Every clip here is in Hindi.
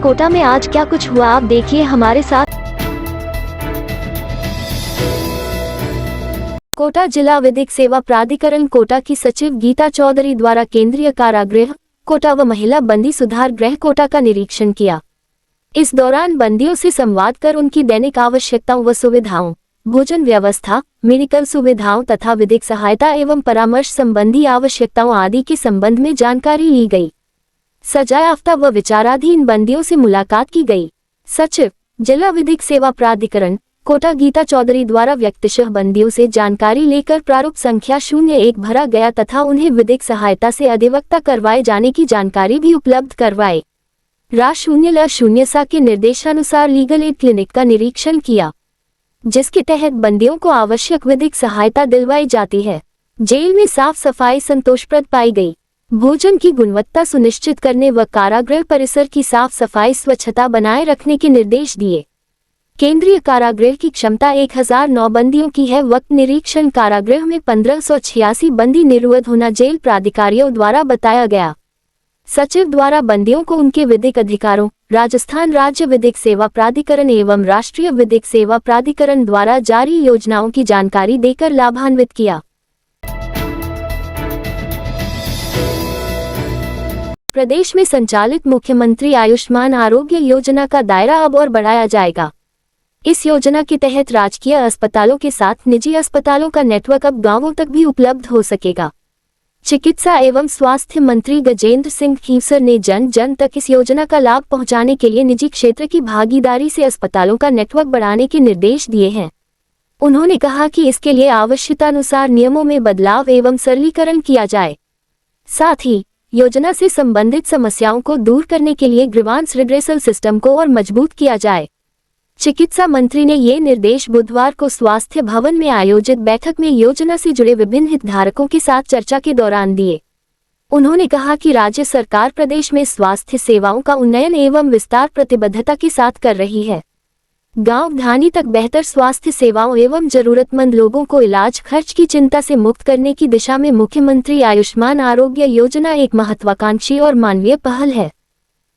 कोटा में आज क्या कुछ हुआ, आप देखिए हमारे साथ। कोटा जिला विधिक सेवा प्राधिकरण कोटा की सचिव गीता चौधरी द्वारा केंद्रीय कारागृह कोटा व महिला बंदी सुधार गृह कोटा का निरीक्षण किया। इस दौरान बंदियों से संवाद कर उनकी दैनिक आवश्यकताओं व सुविधाओं, भोजन व्यवस्था, मेडिकल सुविधाओं तथा विधिक सहायता एवं परामर्श संबंधी आवश्यकताओं आदि के संबंध में जानकारी ली गई। सजायाफ्ता व विचाराधीन बंदियों से मुलाकात की गई। सचिव जिला विधिक सेवा प्राधिकरण कोटा गीता चौधरी द्वारा व्यक्तिशः बंदियों से जानकारी लेकर प्रारूप संख्या 01 भरा गया तथा उन्हें विधिक सहायता से अधिवक्ता करवाए जाने की जानकारी भी उपलब्ध करवाए। रा 0 के निर्देशानुसार लीगल एड क्लिनिक का निरीक्षण किया, जिसके तहत बंदियों को आवश्यक विधिक सहायता दिलवाई जाती है। जेल में साफ सफाई संतोषप्रद पाई गई। भोजन की गुणवत्ता सुनिश्चित करने व कारागृह परिसर की साफ सफाई स्वच्छता बनाए रखने के निर्देश दिए। केंद्रीय कारागृह की क्षमता 1009 बंदियों की है। वक्त निरीक्षण कारागृह में 1586 बंदी निर्वध होना जेल प्राधिकारियों द्वारा बताया गया। सचिव द्वारा बंदियों को उनके विधिक अधिकारों, राजस्थान राज्य विधिक सेवा प्राधिकरण एवं राष्ट्रीय विधिक सेवा प्राधिकरण द्वारा जारी योजनाओं की जानकारी देकर लाभान्वित किया। प्रदेश में संचालित मुख्यमंत्री आयुष्मान आरोग्य योजना का दायरा अब और बढ़ाया जाएगा। इस योजना के तहत राजकीय अस्पतालों के साथ निजी अस्पतालों का नेटवर्क अब गांवों तक भी उपलब्ध हो सकेगा। चिकित्सा एवं स्वास्थ्य मंत्री गजेंद्र सिंह खींवसर ने जन जन तक इस योजना का लाभ पहुंचाने के लिए निजी क्षेत्र की भागीदारी से अस्पतालों का नेटवर्क बढ़ाने के निर्देश दिए हैं। उन्होंने कहा कि इसके लिए आवश्यकतानुसार नियमों में बदलाव एवं सरलीकरण किया जाए। साथ ही योजना से संबंधित समस्याओं को दूर करने के लिए ग्रीवांस रिड्रेसल सिस्टम को और मजबूत किया जाए। चिकित्सा मंत्री ने ये निर्देश बुधवार को स्वास्थ्य भवन में आयोजित बैठक में योजना से जुड़े विभिन्न हितधारकों के साथ चर्चा के दौरान दिए। उन्होंने कहा कि राज्य सरकार प्रदेश में स्वास्थ्य सेवाओं का उन्नयन एवं विस्तार प्रतिबद्धता के साथ कर रही है। गांव धानी तक बेहतर स्वास्थ्य सेवाओं एवं जरूरतमंद लोगों को इलाज खर्च की चिंता से मुक्त करने की दिशा में मुख्यमंत्री आयुष्मान आरोग्य योजना एक महत्वाकांक्षी और मानवीय पहल है।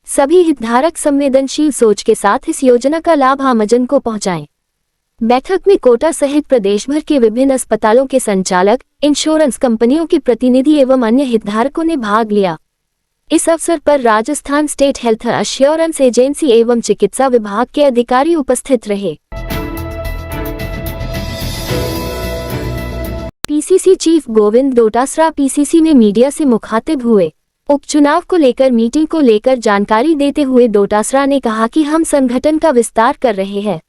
सभी हितधारक संवेदनशील सोच के साथ इस योजना का लाभ आमजन को पहुंचाएं। बैठक में कोटा सहित प्रदेश भर के विभिन्न अस्पतालों के संचालक, इंश्योरेंस कंपनियों के प्रतिनिधि एवं अन्य हितधारकों ने भाग लिया। इस अवसर पर Rajasthan state health assurance agency एवं चिकित्सा विभाग के अधिकारी उपस्थित रहे। PCC chief Govind Dotasra PCC में मीडिया से मुखातिब हुए। उपचुनाव को लेकर मीटिंग को लेकर जानकारी देते हुए डोटासरा ने कहा कि हम संगठन का विस्तार कर रहे हैं।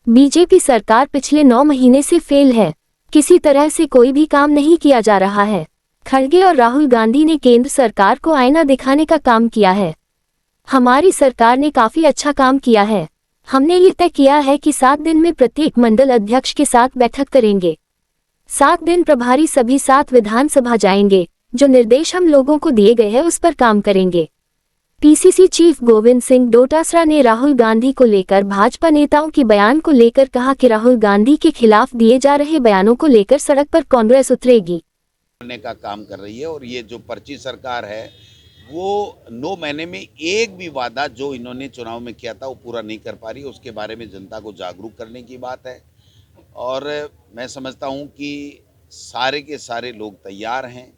बीजेपी सरकार पिछले 9 महीने से फेल है। किसी तरह से कोई भी काम नहीं किया जा रहा है। खड़गे और राहुल गांधी ने केंद्र सरकार को आईना दिखाने का काम किया है। हमारी सरकार ने काफी अच्छा काम किया है। हमने ये तय किया है कि 7 दिन में प्रत्येक मंडल अध्यक्ष के साथ बैठक करेंगे। 7 दिन प्रभारी सभी 7 विधानसभा जाएंगे। जो निर्देश हम लोगों को दिए गए हैं उस पर काम करेंगे। पीसीसी चीफ गोविंद सिंह डोटासरा ने राहुल गांधी को लेकर भाजपा नेताओं की बयान को लेकर कहा कि राहुल गांधी के खिलाफ दिए जा रहे बयानों को लेकर सड़क पर कांग्रेस उतरेगी। करने का काम कर रही है और ये जो पर्ची सरकार है वो 9 महीने में एक भी वादा जो इन्होंने चुनाव में किया था वो पूरा नहीं कर पा रही। उसके बारे में जनता को जागरूक करने की बात है और मैं समझता हूँ कि सारे के सारे लोग तैयार हैं।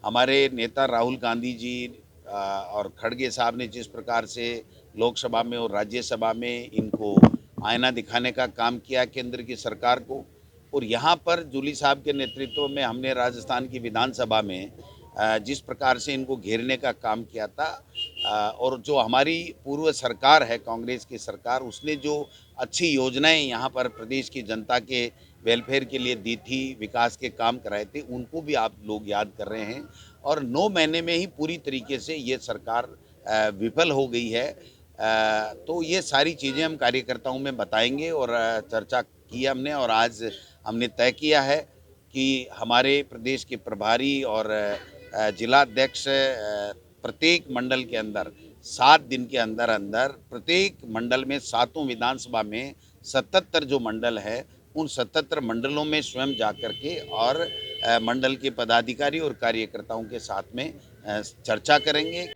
हमारे नेता राहुल गांधी जी और खड़गे साहब ने जिस प्रकार से लोकसभा में और राज्यसभा में इनको आईना दिखाने का काम किया केंद्र की सरकार को, और यहाँ पर जूली साहब के नेतृत्व में हमने राजस्थान की विधानसभा में जिस प्रकार से इनको घेरने का काम किया था और जो हमारी पूर्व सरकार है कांग्रेस की सरकार, उसने जो अच्छी योजनाएं यहाँ पर प्रदेश की जनता के वेलफेयर के लिए दी थी, विकास के काम कराए थे, उनको भी आप लोग याद कर रहे हैं। और 9 महीने में ही पूरी तरीके से ये सरकार विफल हो गई है। तो ये सारी चीज़ें हम कार्यकर्ताओं में बताएंगे और चर्चा की हमने और आज हमने तय किया है कि हमारे प्रदेश के प्रभारी और जिलाध्यक्ष प्रत्येक मंडल के अंदर 7 दिन के अंदर अंदर प्रत्येक मंडल में 7 विधानसभा में 77 जो मंडल है उन 77 मंडलों में स्वयं जा कर के और मंडल के पदाधिकारी और कार्यकर्ताओं के साथ में चर्चा करेंगे।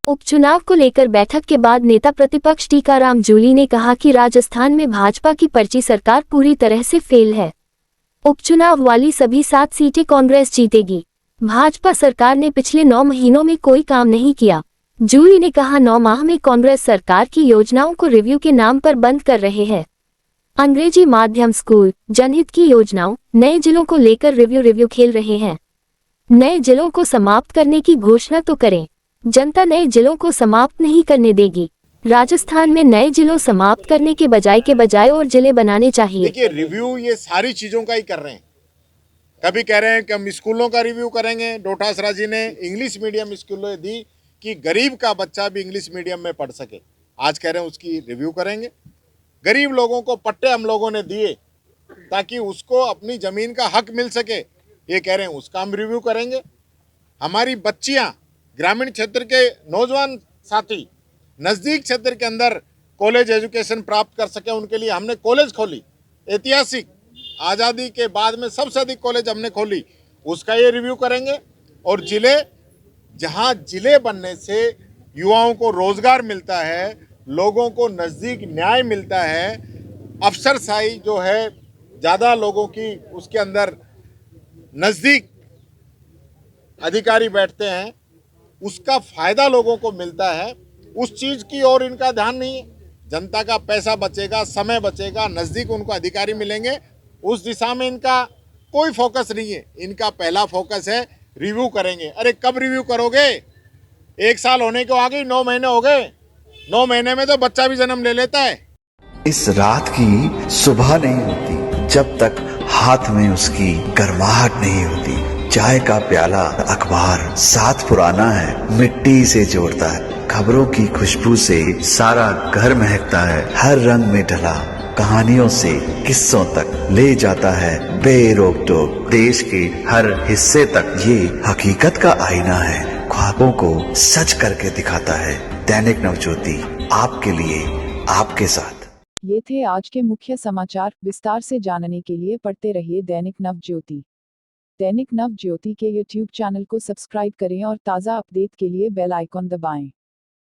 उपचुनाव को लेकर बैठक के बाद नेता प्रतिपक्ष टीकाराम जूली ने कहा कि राजस्थान में भाजपा की पर्ची सरकार पूरी तरह से फेल है। उपचुनाव वाली सभी 7 सीटें कांग्रेस जीतेगी। भाजपा सरकार ने पिछले 9 महीनों में कोई काम नहीं किया। जूली ने कहा 9 माह में कांग्रेस सरकार की योजनाओं को रिव्यू के नाम पर बंद कर रहे हैं। अंग्रेजी माध्यम स्कूल, जनहित की योजनाओं, नए जिलों को लेकर रिव्यू खेल रहे हैं। नए जिलों को समाप्त करने की घोषणा तो करें, जनता नए जिलों को समाप्त नहीं करने देगी। राजस्थान में नए जिलों समाप्त करने के बजाय और जिले बनाने चाहिए। देखिए, रिव्यू ये सारी चीजों का ही कर रहे हैं। कभी कह रहे हैं कि हम स्कूलों का रिव्यू करेंगे। डोटासरा जी ने इंग्लिश मीडियम स्कूलें दी कि गरीब का बच्चा भी इंग्लिश मीडियम में पढ़ सके। आज कह रहे हैं उसकी रिव्यू करेंगे। गरीब लोगों को पट्टे हम लोगों ने दिए ताकि उसको अपनी जमीन का हक मिल सके, ये कह रहे हैं उसका हम रिव्यू करेंगे। हमारी बच्चियां, ग्रामीण क्षेत्र के नौजवान साथी नज़दीक क्षेत्र के अंदर कॉलेज एजुकेशन प्राप्त कर सके, उनके लिए हमने कॉलेज खोली। ऐतिहासिक आज़ादी के बाद में सबसे अधिक कॉलेज हमने खोली, उसका ये रिव्यू करेंगे। और जिले, जहां जिले बनने से युवाओं को रोजगार मिलता है, लोगों को नज़दीक न्याय मिलता है, अफसरशाही जो है ज़्यादा लोगों की उसके अंदर नज़दीक अधिकारी बैठते हैं, उसका फ़ायदा लोगों को मिलता है। उस चीज़ की ओर इनका ध्यान नहीं है। जनता का पैसा बचेगा, समय बचेगा, नज़दीक उनको अधिकारी मिलेंगे, उस दिशा में इनका कोई फोकस नहीं है। इनका पहला फोकस है रिव्यू करेंगे। अरे कब रिव्यू करोगे? 1 साल होने को आ गई, 9 महीने हो गए। 9 महीने में तो बच्चा भी जन्म ले लेता है। इस रात की सुबह नहीं होती जब तक हाथ में उसकी गर्माहट नहीं होती। चाय का प्याला, अखबार साथ पुराना है, मिट्टी से जोड़ता है। खबरों की खुशबू से सारा घर महकता है। हर रंग में ढला कहानियों से किस्सों तक ले जाता है बेरोक टोक। देश के हर हिस्से तक ये हकीकत का आईना है। ख्वाबों को सच करके दिखाता है। दैनिक नवज्योति, आपके लिए, आपके साथ। ये थे आज के मुख्य समाचार। विस्तार से जानने के लिए पढ़ते रहिए दैनिक नवज्योति। दैनिक नवज्योति के YouTube चैनल को सब्सक्राइब करें और ताज़ा अपडेट के लिए बेल आइकॉन दबाएं।